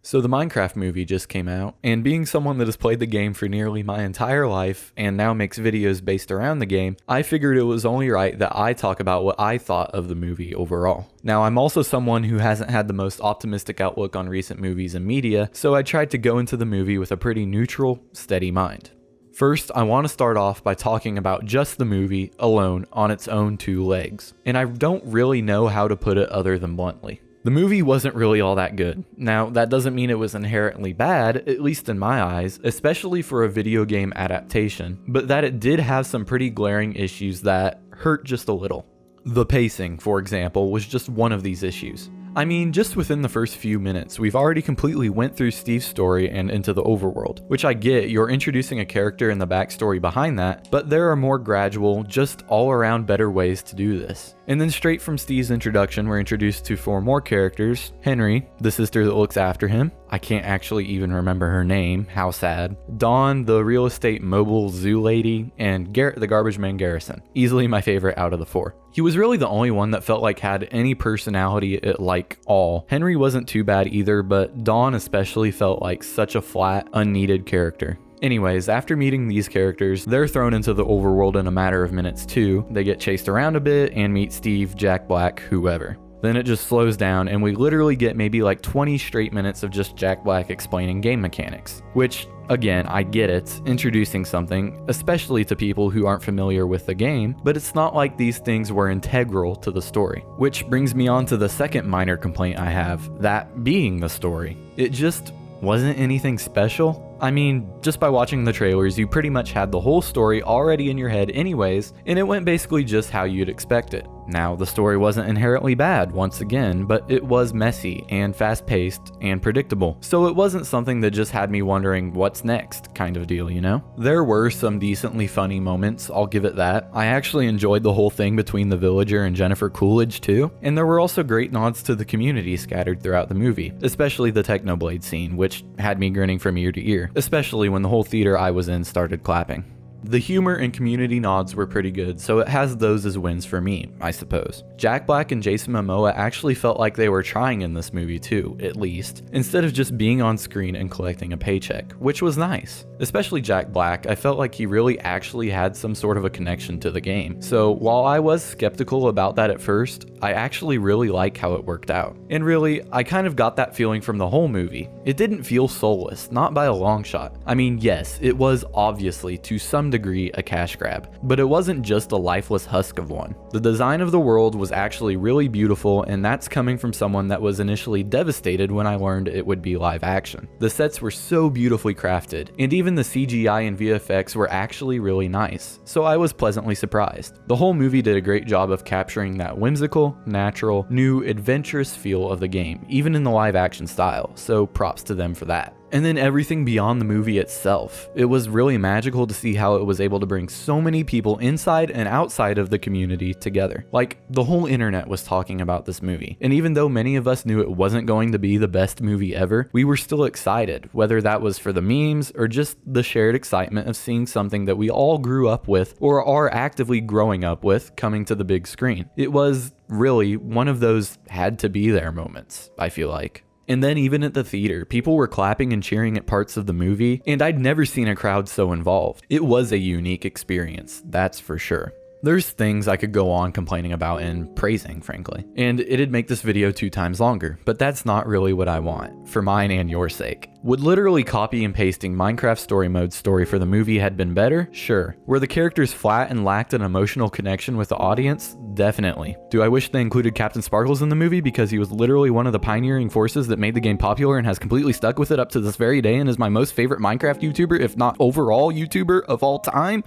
So the Minecraft movie just came out, and being someone that has played the game for nearly my entire life and now makes videos based around the game, I figured it was only right that I talk about what I thought of the movie overall. Now, I'm also someone who hasn't had the most optimistic outlook on recent movies and media, so I tried to go into the movie with a pretty neutral, steady mind. First, I want to start off by talking about just the movie alone on its own two legs, and I don't really know how to put it other than bluntly. The movie wasn't really all that good. Now, that doesn't mean it was inherently bad, at least in my eyes, especially for a video game adaptation, but that it did have some pretty glaring issues that hurt just a little. The pacing, for example, was just one of these issues. I mean, just within the first few minutes, we've already completely went through Steve's story and into the overworld, which I get, you're introducing a character and the backstory behind that, but there are more gradual, just all-around better ways to do this. And then straight from Steve's introduction, we're introduced to 4 more characters: Henry, the sister that looks after him, I can't actually even remember her name, how sad, Dawn, the real estate mobile zoo lady, and Garrett, the garbage man Garrison, easily my favorite out of the 4. He was really the only one that felt like had any personality at like all. Henry wasn't too bad either, but Dawn especially felt like such a flat, unneeded character. Anyways, after meeting these characters, they're thrown into the overworld in a matter of minutes too. They get chased around a bit and meet Steve, Jack Black, whoever. Then it just slows down and we literally get maybe like 20 straight minutes of just Jack Black explaining game mechanics. Which, again, I get it, introducing something, especially to people who aren't familiar with the game, but it's not like these things were integral to the story. Which brings me on to the second minor complaint I have, that being the story. It just wasn't anything special. I mean, just by watching the trailers, you pretty much had the whole story already in your head anyways, and it went basically just how you'd expect it. Now, the story wasn't inherently bad, once again, but it was messy and fast-paced and predictable, so it wasn't something that just had me wondering what's next kind of deal, you know? There were some decently funny moments, I'll give it that. I actually enjoyed the whole thing between the villager and Jennifer Coolidge too, and there were also great nods to the community scattered throughout the movie, especially the Technoblade scene, which had me grinning from ear to ear, especially when the whole theater I was in started clapping. The humor and community nods were pretty good, so it has those as wins for me, I suppose. Jack Black and Jason Momoa actually felt like they were trying in this movie too, at least, instead of just being on screen and collecting a paycheck, which was nice. Especially Jack Black, I felt like he really actually had some sort of a connection to the game. So while I was skeptical about that at first, I actually really like how it worked out. And really, I kind of got that feeling from the whole movie. It didn't feel soulless, not by a long shot. I mean, yes, it was obviously to some degree a cash grab, but it wasn't just a lifeless husk of one. The design of the world was actually really beautiful, and that's coming from someone that was initially devastated when I learned it would be live action. The sets were so beautifully crafted, and even the CGI and VFX were actually really nice, so I was pleasantly surprised. The whole movie did a great job of capturing that whimsical, natural, new, adventurous feel of the game, even in the live action style, so props to them for that. And then everything beyond the movie itself. It was really magical to see how it was able to bring so many people inside and outside of the community together. Like, the whole internet was talking about this movie. And even though many of us knew it wasn't going to be the best movie ever, we were still excited, whether that was for the memes or just the shared excitement of seeing something that we all grew up with or are actively growing up with coming to the big screen. It was really one of those had to be there moments, I feel like. And then even at the theater, people were clapping and cheering at parts of the movie, and I'd never seen a crowd so involved. It was a unique experience, that's for sure. There's things I could go on complaining about and praising, frankly, and it'd make this video 2 times longer, but that's not really what I want, for mine and your sake. Would literally copy and pasting Minecraft Story Mode's story for the movie had been better? Sure. Were the characters flat and lacked an emotional connection with the audience? Definitely. Do I wish they included Captain Sparkles in the movie because he was literally one of the pioneering forces that made the game popular and has completely stuck with it up to this very day and is my most favorite Minecraft YouTuber, if not overall YouTuber of all time?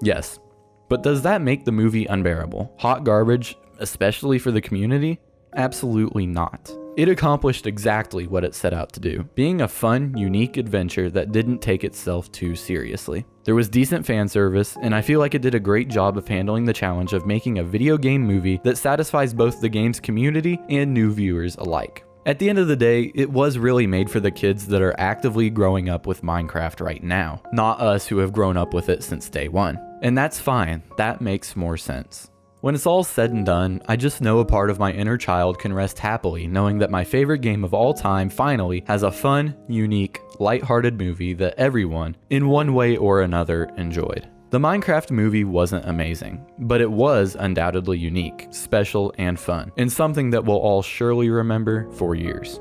Yes. But does that make the movie unbearable? Hot garbage, especially for the community? Absolutely not. It accomplished exactly what it set out to do, being a fun, unique adventure that didn't take itself too seriously. There was decent fan service, and I feel like it did a great job of handling the challenge of making a video game movie that satisfies both the game's community and new viewers alike. At the end of the day, it was really made for the kids that are actively growing up with Minecraft right now, not us who have grown up with it since day one. And that's fine, that makes more sense. When it's all said and done, I just know a part of my inner child can rest happily knowing that my favorite game of all time finally has a fun, unique, lighthearted movie that everyone, in one way or another, enjoyed. The Minecraft movie wasn't amazing, but it was undoubtedly unique, special, and fun, and something that we'll all surely remember for years.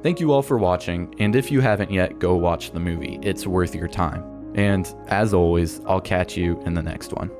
Thank you all for watching, and if you haven't yet, go watch the movie. It's worth your time. And as always, I'll catch you in the next one.